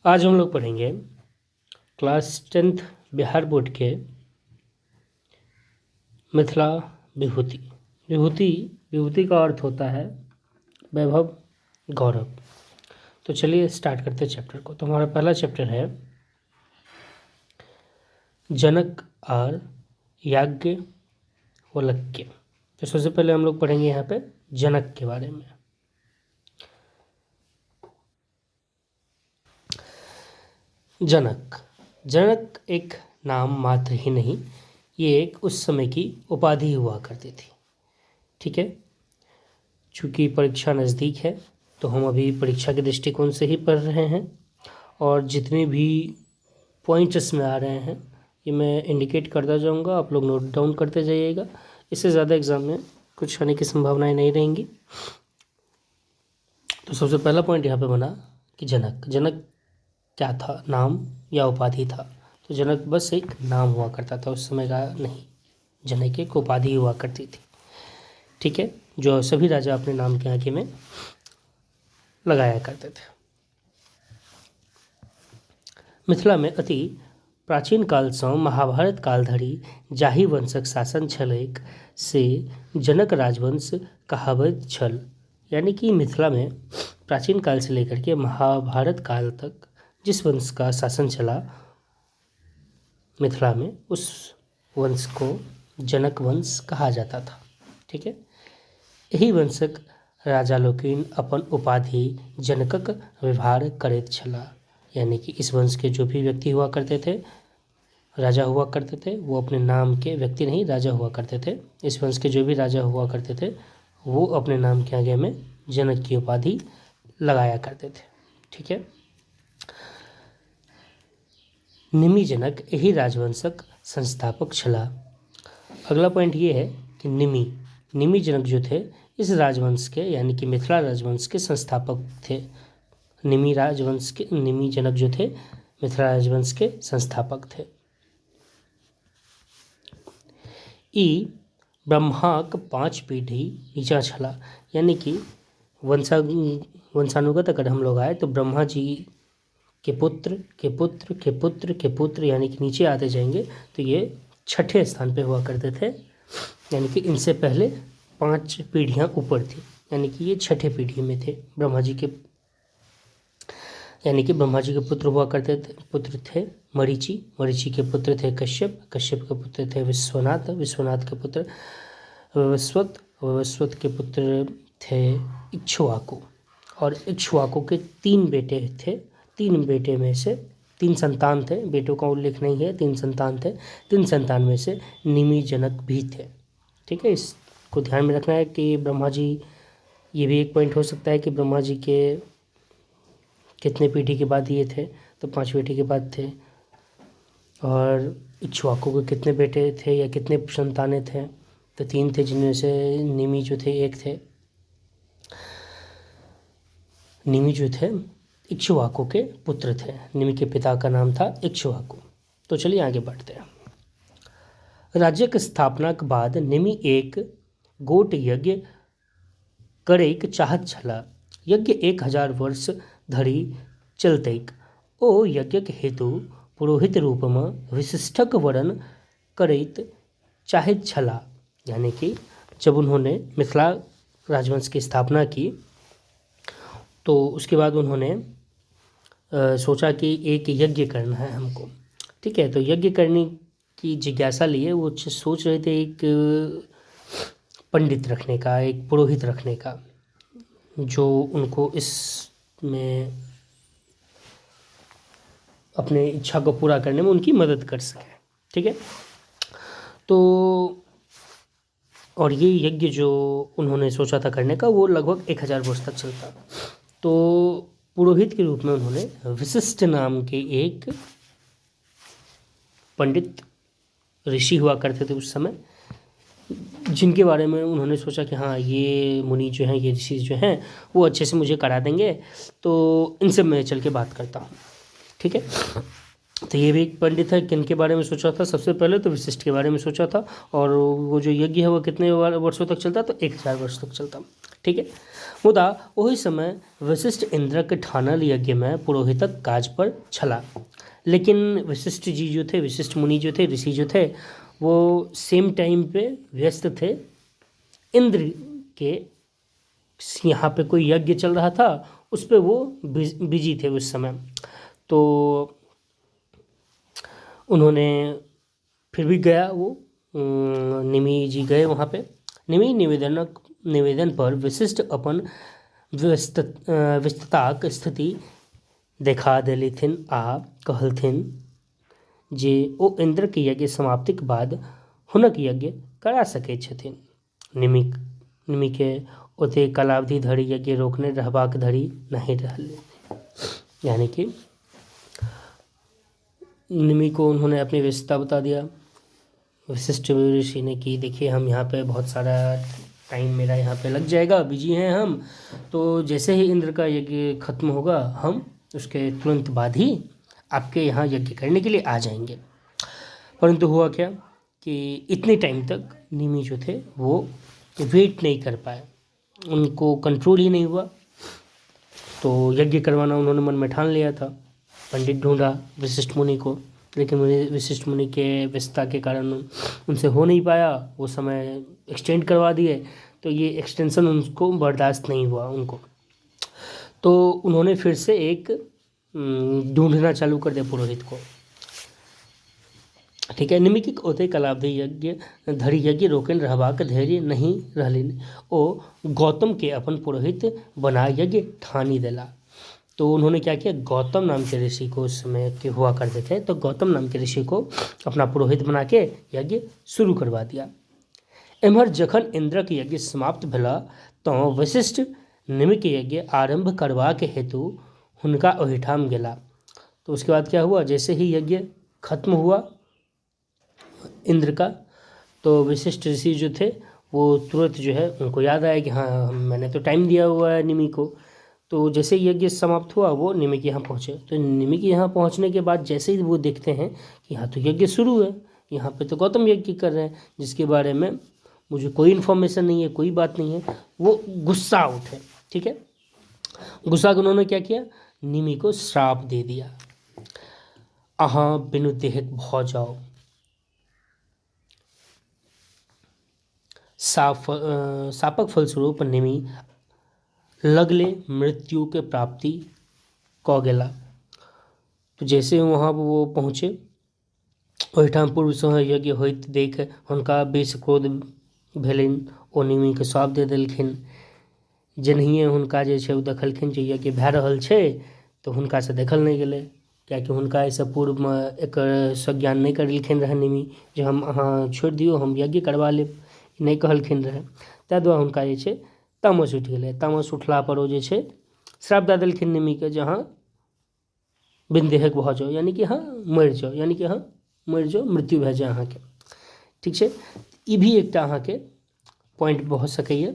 आज हम लोग पढ़ेंगे क्लास 10th बिहार बोर्ड के मिथिला विभूति। विभूति का अर्थ होता है वैभव, गौरव। तो चलिए स्टार्ट करते हैं चैप्टर को। तो हमारा पहला चैप्टर है जनक और याज्ञवल्क्य। तो सबसे पहले हम लोग पढ़ेंगे यहाँ पे जनक के बारे में। जनक एक नाम मात्र ही नहीं, ये एक उस समय की उपाधि हुआ करती थी। ठीक है, चूँकि परीक्षा नज़दीक है तो हम अभी परीक्षा के दृष्टिकोण से ही पढ़ रहे हैं, और जितने भी पॉइंट्स में आ रहे हैं ये मैं इंडिकेट करता जाऊंगा, आप लोग नोट डाउन करते जाइएगा। इससे ज़्यादा एग्ज़ाम में कुछ आने की संभावनाएं नहीं रहेंगी। तो सबसे पहला पॉइंट यहाँ पे बना कि जनक क्या था, नाम या उपाधि था। तो जनक बस एक नाम हुआ करता था, उस समय का नहीं, जनक एक उपाधि हुआ करती थी। ठीक है, जो सभी राजा अपने नाम के आगे में लगाया करते थे। मिथिला में अति प्राचीन काल से महाभारत काल धरि जाहि वंशक शासन छलैक से जनक राजवंश कहाबैत छल। यानी कि मिथिला में प्राचीन काल से लेकर के महाभारत काल तक जिस वंश का शासन चला मिथिला में, उस वंश को जनक वंश कहा जाता था। ठीक है, यही वंशक राजा लोकिन अपन उपाधि जनकक व्यवहार करैत छला। यानी कि इस वंश के जो भी व्यक्ति हुआ करते थे, राजा हुआ करते थे, वो अपने नाम के व्यक्ति नहीं, राजा हुआ करते थे। इस वंश के जो भी राजा हुआ करते थे वो अपने नाम के आगे में जनक की उपाधि लगाया करते थे। ठीक है, निमि जनक यही राजवंशक संस्थापक छला। अगला पॉइंट ये है कि निमि जनक जो थे इस राजवंश के, यानी कि मिथिला राजवंश के संस्थापक थे। निमि जनक जो थे मिथिला राजवंश के संस्थापक थे। ई ब्रह्माक 5 पीढ़ी नीचा छला। यानी कि वंशानुगत अगर हम लोग आए तो ब्रह्मा जी के पुत्र के पुत्र के पुत्र के पुत्र, यानी कि नीचे आते जाएंगे तो ये 6ठे स्थान पे हुआ करते थे। यानी कि इनसे पहले 5 पीढ़ियाँ ऊपर थी, यानी कि ये 6ठे पीढ़ी में थे ब्रह्मा जी के। यानी कि ब्रह्मा जी के पुत्र थे मरीचि के पुत्र थे कश्यप के पुत्र थे विश्वनाथ के पुत्र वैवस्वत के पुत्र थे इक्ष्वाकु, और इक्ष्वाकु के 3 बेटे थे। 3 बेटे में से 3 संतान थे, बेटों का उल्लेख नहीं है, 3 संतान थे। 3 संतान में से निमि जनक भी थे। ठीक है, इसको ध्यान में रखना है कि ब्रह्मा जी, ये भी एक पॉइंट हो सकता है कि ब्रह्मा जी के कितने पीढ़ी के बाद ये थे, तो 5 पीढ़ी के बाद थे। और इक्ष्वाकु के कितने बेटे थे या कितने संतानें थे, तो 3 थे, जिनमें से निमि जो थे निमि जो थे इक्ष्वाकु के पुत्र थे। निमि के पिता का नाम था इक्ष्वाकु। तो चलिए आगे बढ़ते हैं। राज्य की स्थापना के बाद निमि एक गोट यज्ञ करैक चाहत छला। यज्ञ 1000 वर्ष धरि चलतैक। ओ यज्ञक हेतु पुरोहित रूप में विशिष्टक वर्ण करैत चाहत छला। यानी कि जब उन्होंने मिथिला राजवंश की स्थापना की तो उसके बाद उन्होंने सोचा कि एक यज्ञ करना है हमको। ठीक है, तो यज्ञ करने की जिज्ञासा लिए वो सोच रहे थे एक पंडित रखने का, एक पुरोहित रखने का, जो उनको इसमें अपने इच्छा को पूरा करने में उनकी मदद कर सके। ठीक है, तो और ये यज्ञ जो उन्होंने सोचा था करने का वो लगभग 1000 वर्ष तक चलता। तो पुरोहित के रूप में उन्होंने विशिष्ट नाम के एक पंडित ऋषि हुआ करते थे उस समय, जिनके बारे में उन्होंने सोचा कि हाँ, ये मुनि जो हैं, ये ऋषि जो हैं, वो अच्छे से मुझे करा देंगे, तो इनसे मैं चल के बात करता हूँ। ठीक है, तो ये भी एक पंडित है, किन के बारे में सोचा था? सबसे पहले तो वशिष्ठ के बारे में सोचा था। और वो जो यज्ञ है वो कितने वर्षों तक चलता? तो 1000 वर्ष तक चलता। ठीक है। मुदा वही समय वशिष्ठ इंद्रक ठानल यज्ञ में पुरोहितक काज पर छला। लेकिन वशिष्ठ जी जो थे, वशिष्ठ मुनि जो थे, ऋषि जो थे, वो सेम टाइम पे व्यस्त थे इंद्र के। यहाँ पे कोई यज्ञ चल रहा था, उस पर वो बिजी थे उस समय। तो उन्होंने फिर भी गया वो निमि जी गए वहाँ पे। निमि निवेदन पर विशिष्ट अपन व्यस्तताक स्थिति देखा देलथिन आ कहलथिन जे ओ इंद्र के यज्ञ समाप्तिक बाद हुनक यज्ञ करा सकै छथिन। निमि के ओते कालावधि धरि यज्ञ रोकने रहबाक धरि नहीं रहले। यानी कि निमि को उन्होंने अपनी व्यस्तता बता दिया वशिष्ठ ऋषि ने कि देखिए हम यहाँ पे बहुत सारा टाइम मेरा यहाँ पे लग जाएगा, बिजी हैं हम, तो जैसे ही इंद्र का यज्ञ खत्म होगा हम उसके तुरंत बाद ही आपके यहाँ यज्ञ करने के लिए आ जाएंगे। परंतु हुआ क्या कि इतने टाइम तक निमि जो थे वो वेट नहीं कर पाए, उनको कंट्रोल ही नहीं हुआ। तो यज्ञ करवाना उन्होंने मन में ठान लिया था। पंडित ढूंढा वशिष्ठ मुनि को, लेकिन वशिष्ठ मुनि के व्यस्तता के कारण उनसे हो नहीं पाया। वो समय एक्सटेंड करवा दिए, तो ये एक्सटेंशन उनको बर्दाश्त नहीं हुआ उनको। तो उन्होंने फिर से एक ढूंढना चालू कर दिया पुरोहित को। ठीक है। निमिक ओते कलावधि यज्ञ धरि यज्ञ रोकन रहबाक धैर्य नहीं रहलिन। ओ गौतम के अपन पुरोहित बना यज्ञ ठानी देला। तो उन्होंने क्या किया, गौतम नाम के ऋषि को उस समय के हुआ करते थे, तो गौतम नाम के ऋषि को अपना पुरोहित बना के यज्ञ शुरू करवा दिया। एम्हर जखन इंद्रक यज्ञ समाप्त भेला तो वशिष्ठ निमि के यज्ञ आरंभ करबाक हेतु हुनका ओहिठाम गेला। तो उसके बाद क्या हुआ, जैसे ही यज्ञ खत्म हुआ इंद्र का, तो वशिष्ठ ऋषि जो थे वो तुरंत जो है उनको याद आया कि हाँ मैंने तो टाइम दिया हुआ है निमि को। तो जैसे यज्ञ समाप्त हुआ वो निमि के यहाँ पहुँचे। तो निमि के यहाँ पहुँचने के बाद जैसे ही वो देखते हैं कि यहाँ तो यज्ञ शुरू है, यहाँ पे तो गौतम यज्ञ कर रहे हैं जिसके बारे में मुझे कोई इन्फॉर्मेशन नहीं है, कोई बात नहीं है, वो गुस्सा उठे। ठीक है। गुस्सा को उन्होंने क्या किया, निमि को श्राप दे दिया, अहाँ बिनु देहक भौ जाओ। शापक फलस्वरूप निमि लगले मृत्यु के प्राप्ति क गेला। तो जैसे वहाँ वो पहुँचे ओहिठाम पूर्व सँ यज्ञ होइत देख हुनका बेस क्रोध भेलनि। ओ निमि के श्राप दे देलखिन। जेनाहिए हुनका जे छै ओ देखलखिन जे यज्ञ भए रहल छै, तो हुनका से देखल नहीं गेलै, कियाकि हुनका एहिसँ पूर्व में एकर संज्ञान नहीं करेलखिन रहै निमि जे हम अहाँ छोड़ि दियौ हम यज्ञ करवा लेब, नहीं कहलखिन रहै। ताहि दुआरे हुनका जे छै तामस उठि गेलै। तामस उठला पर ओ जे छै श्राप दए देलखिन निमि के जे अहाँ बिन देहक भऽ जाउ, यानी कि अहाँ मरि जाउ, यानी कि अहाँ मरि जाउ, मृत्यु भए जाए अहाँके। ठीक छै। ई भी एकटा अहाँके पॉइंट भऽ सकैए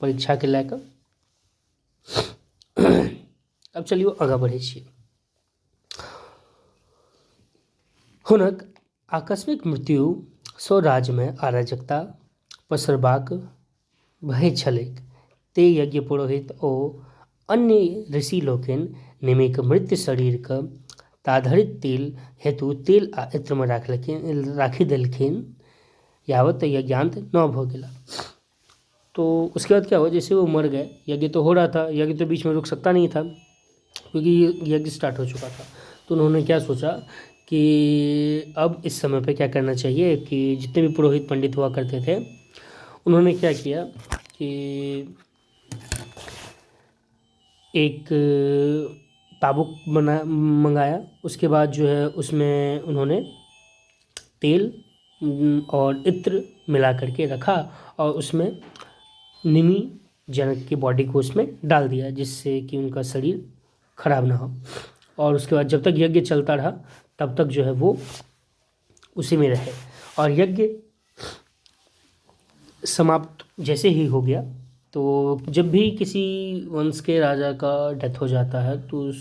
परीक्षा के लए कऽ। अब चलियौ आगाँ बढ़ै छियै। हुनक आकस्मिक मृत्यु सँ राज्य में अराजकता पसरबाक भय छलैक। ते यज्ञ पुरोहित ओ अन्य ऋषि लोकनि निमिक मृत शरीरके ताधरित तेल हेतु तेल आ इत्र में राखी देलखिन यावत यज्ञांत न भऽ गेला। तो उसके बाद क्या हुआ, जैसे वो मर गए, यज्ञ तो हो रहा था, यज्ञ तो बीच में रुक सकता नहीं था क्योंकि यज्ञ स्टार्ट हो चुका था। तो उन्होंने क्या सोचा कि अब इस समय पे क्या करना चाहिए कि जितने भी पुरोहित पंडित हुआ करते थे उन्होंने क्या किया कि एक ताबूक मंगाया। उसके बाद जो है उसमें उन्होंने तेल और इत्र मिला करके रखा और उसमें निमि जनक की बॉडी को उसमें डाल दिया जिससे कि उनका शरीर खराब ना हो। और उसके बाद जब तक यज्ञ चलता रहा तब तक जो है वो उसी में रहे। और यज्ञ समाप्त जैसे ही हो गया, तो जब भी किसी वंश के राजा का डेथ हो जाता है तो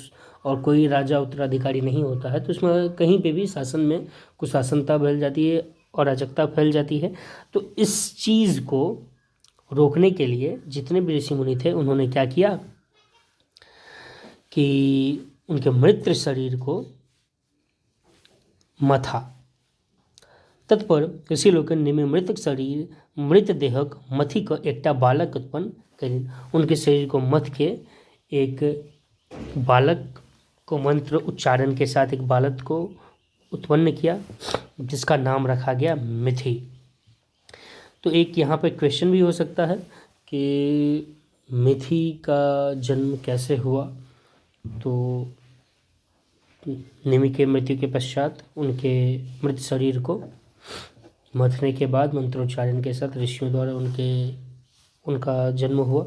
और कोई राजा उत्तराधिकारी नहीं होता है, तो उसमें कहीं पे भी शासन में कुशासनता फैल जाती है, अराजकता फैल जाती है। तो इस चीज़ को रोकने के लिए जितने भी ऋषि मुनि थे उन्होंने क्या किया कि उनके मृत शरीर को मथा। तत्पर ऋषि लोकन निमि मृत शरीर मृत देहक मथी क एकटा बालक उत्पन्न करें। उनके शरीर को मथ के एक बालक को मंत्र उच्चारण के साथ एक बालक को उत्पन्न किया, जिसका नाम रखा गया मिथि। तो एक यहाँ पे क्वेश्चन भी हो सकता है कि मिथि का जन्म कैसे हुआ। तो निमि के मृत्यु के पश्चात उनके मृत शरीर को मथने के बाद मंत्रोच्चारण के साथ ऋषियों द्वारा उनका जन्म हुआ,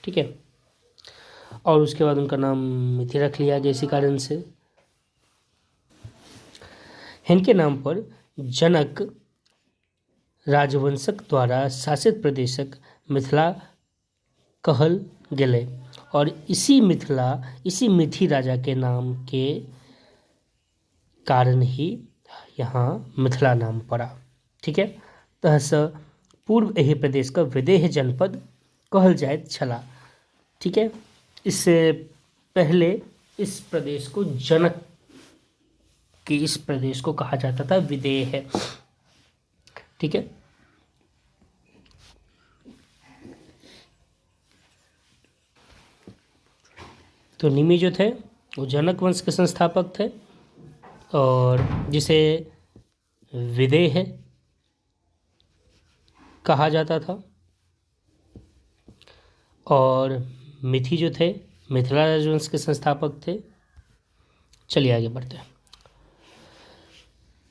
ठीक है। और उसके बाद उनका नाम मिथि रख लिया गया इसी कारण से। इनके नाम पर जनक राजवंशक द्वारा शासित प्रदेशक मिथिला कहल गेलै, और इसी मिथि राजा के नाम के कारण ही यहाँ मिथिला नाम पड़ा, ठीक है। तहस पूर्व एहि प्रदेश का विदेह जनपद कहल जाइत छला, ठीक है। इससे पहले इस प्रदेश को जनक के इस प्रदेश को कहा जाता था विदेह, ठीक है। तो निमि जो थे वो जनक वंश के संस्थापक थे और जिसे विदेह कहा जाता था, और मिथि जो थे मिथिला राजवंश के संस्थापक थे। चलिए आगे बढ़ते हैं।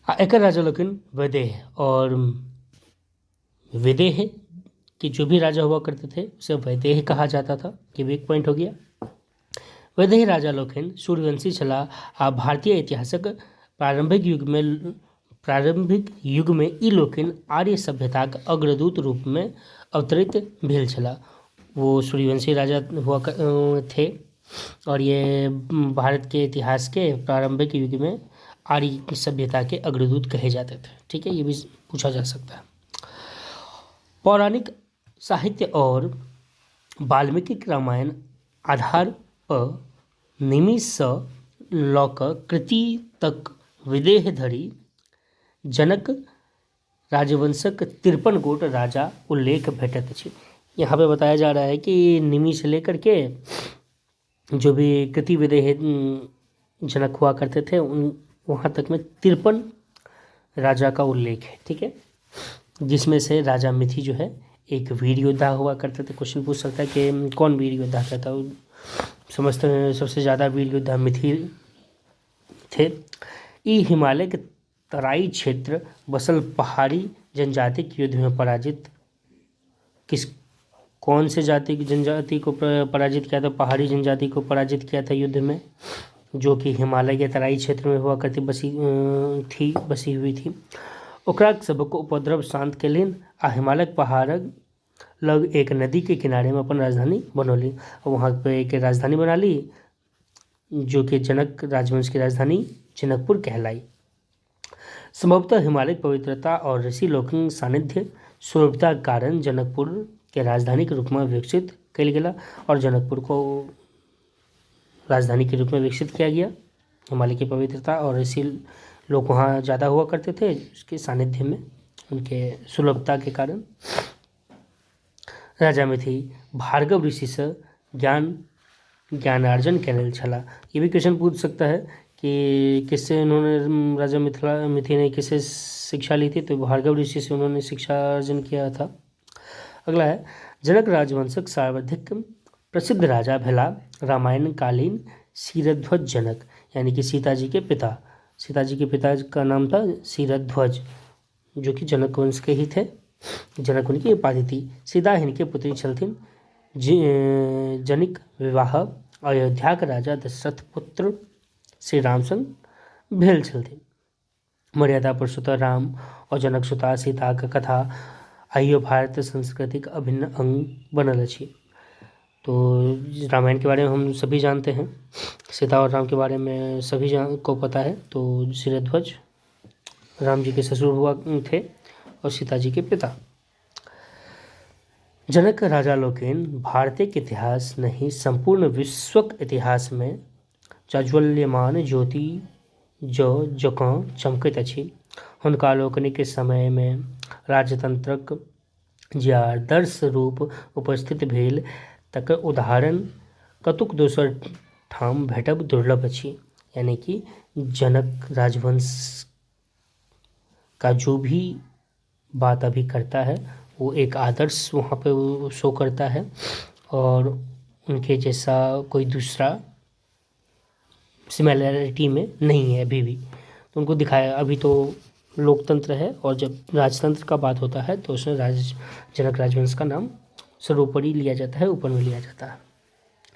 एकर राजा लोकन वैदेह, और विदेह के जो भी राजा हुआ करते थे उसे वैदेह कहा जाता था। ये भी एक पॉइंट हो गया। वैदेही राजा लोकन सूर्यवंशी छला आ भारतीय इतिहासक प्रारंभिक युग में ई लोकन आर्य सभ्यताक अग्रदूत रूप में अवतरित भेल छला। वो सूर्यवंशी राजा हुआ थे और ये भारत के इतिहास के प्रारंभिक युग में आर्य सभ्यता के अग्रदूत कहे जाते थे, ठीक है। ये भी पूछा जा सकता है। पौराणिक साहित्य और वाल्मीकि रामायण आधार पर निमि सँ लऽ कऽ कृति तक विदेह धरि जनक राजवंशक 53 गोट राजा उल्लेख भेटत अछि। यहाँ पे बताया जा रहा है कि निमि से लेकर के जो भी कृति विदेह जनक हुआ करते थे उन वहाँ तक में 53 राजा का उल्लेख है, ठीक है। जिसमें से राजा मिथि जो है एक वीर योद्धा हुआ करते थे। क्वेश्चन पूछ सकता है कि कौन वीर योद्धा था। समझते हैं सबसे ज़्यादा वीर योद्धा मिथि थे। ई हिमालय के तराई क्षेत्र बसल पहाड़ी जनजाति के युद्ध में पराजित कौन से जनजाति को पराजित किया था? पहाड़ी जनजाति को पराजित किया था युद्ध में, जो कि हिमालय के तराई क्षेत्र में हुआ करती बसी हुई थी। ओकरा सबको उपद्रव शांत केलिन आ हिमालयक पहाड़क लग एक नदी के किनारे में अपन राजधानी बनौली। और वहाँ पे एक राजधानी बना ली जो कि जनक राजवंश की राजधानी जनकपुर कहलाई। संभवतः हिमालयक पवित्रता और ऋषि लोकन सानिध्य सुलभता के कारण जनकपुर के राजधानी के रूप में विकसित कल गया और जनकपुर को राजधानी के रूप में विकसित किया गया। हिमालय की पवित्रता और ऋषि लोग वहाँ ज़्यादा हुआ करते थे, उसके सानिध्य में उनके सुलभता के कारण। राजा मिथि भार्गव ऋषि से ज्ञानार्जन कैल छला। ये भी क्वेश्चन पूछ सकता है कि किससे उन्होंने राजा मिथि ने किससे शिक्षा ली थी? तो भार्गव ऋषि से उन्होंने शिक्षा अर्जन किया था। अगला है जनक राजवंशक सर्वाधिक प्रसिद्ध राजा भेला रामायण कालीन क्षीरध्वज जनक, यानी कि सीता जी के पिता। सीता जी के पिता का नाम था क्षीरध्वज, जो कि जनक वंश के ही थे। जनक उनकी उपाधि थी। सीता इनके पुत्री छलथिन। जनिक विवाह अयोध्या के राजा दशरथ पुत्र श्री राम संग भेल छलथिन। मर्यादा पुरुषोत्तम राम और जनक सुता सीता का कथा आइयो भारत संस्कृति का अभिन्न अंग बनल अछि। तो रामायण के बारे में हम सभी जानते हैं, सीता और राम के बारे में सभी को पता है। तो शिरध्वज राम जी के ससुर हुआ थे और सीता जी के पिता। जनक राजा लोकेन भारतीय इतिहास नहीं संपूर्ण विश्वक इतिहास में जाज्वल्यमान ज्योति जो जकाँ चमकैत अछि। हुनका लोकनिक समय में राजतंत्रक जे आदर्श रूप उपस्थित भेल तकर उदाहरण कतुक दोसर ठाम भेटब दुर्लभ अछि। यानी कि जनक राजवंश का जो भी बात अभी करता है वो एक आदर्श वहाँ पे वो शो करता है, और उनके जैसा कोई दूसरा सिमिलैरिटी में नहीं है अभी भी। तो उनको दिखाया, अभी तो लोकतंत्र है और जब राजतंत्र का बात होता है तो उसमें जनक राजवंश का नाम सर्वोपरि लिया जाता है, ऊपर में लिया जाता है।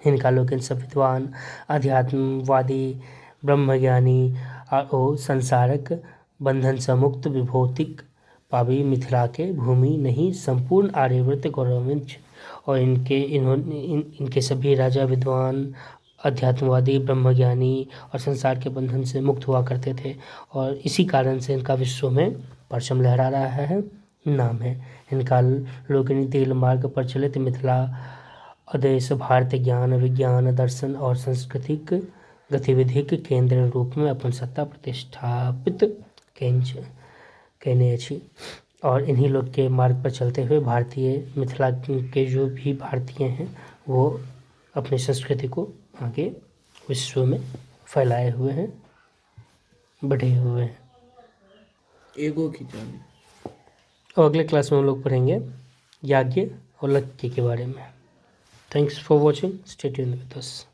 हिनका लोकन सब विद्वान, अध्यात्मवादी, ब्रह्मज्ञानी और संसारक बंधन से मुक्त विभूतिक पावी मिथिला के भूमि नहीं संपूर्ण आर्यव्रत गौरवान्वित। और इनके सभी राजा विद्वान, अध्यात्मवादी, ब्रह्मज्ञानी और संसार के बंधन से मुक्त हुआ करते थे, और इसी कारण से इनका विश्व में परचम लहरा रहा है, नाम है। इनका लोकनि तेल मार्ग पर चलित मिथिला अदेश भारतीय ज्ञान, विज्ञान, दर्शन और सांस्कृतिक गतिविधिक केंद्र रूप में अपन सत्ता प्रतिष्ठापित कहने अच्छी। और इन्हीं लोग के मार्ग पर चलते हुए भारतीय मिथिला के जो भी भारतीय हैं वो अपनी संस्कृति को आगे विश्व में फैलाए हुए हैं, बढ़े हुए हैं। एगो की जाने। और अगले क्लास में हम लोग पढ़ेंगे याज्ञ और लक्ष्य के बारे में। Thanks for watching, stay tuned with us.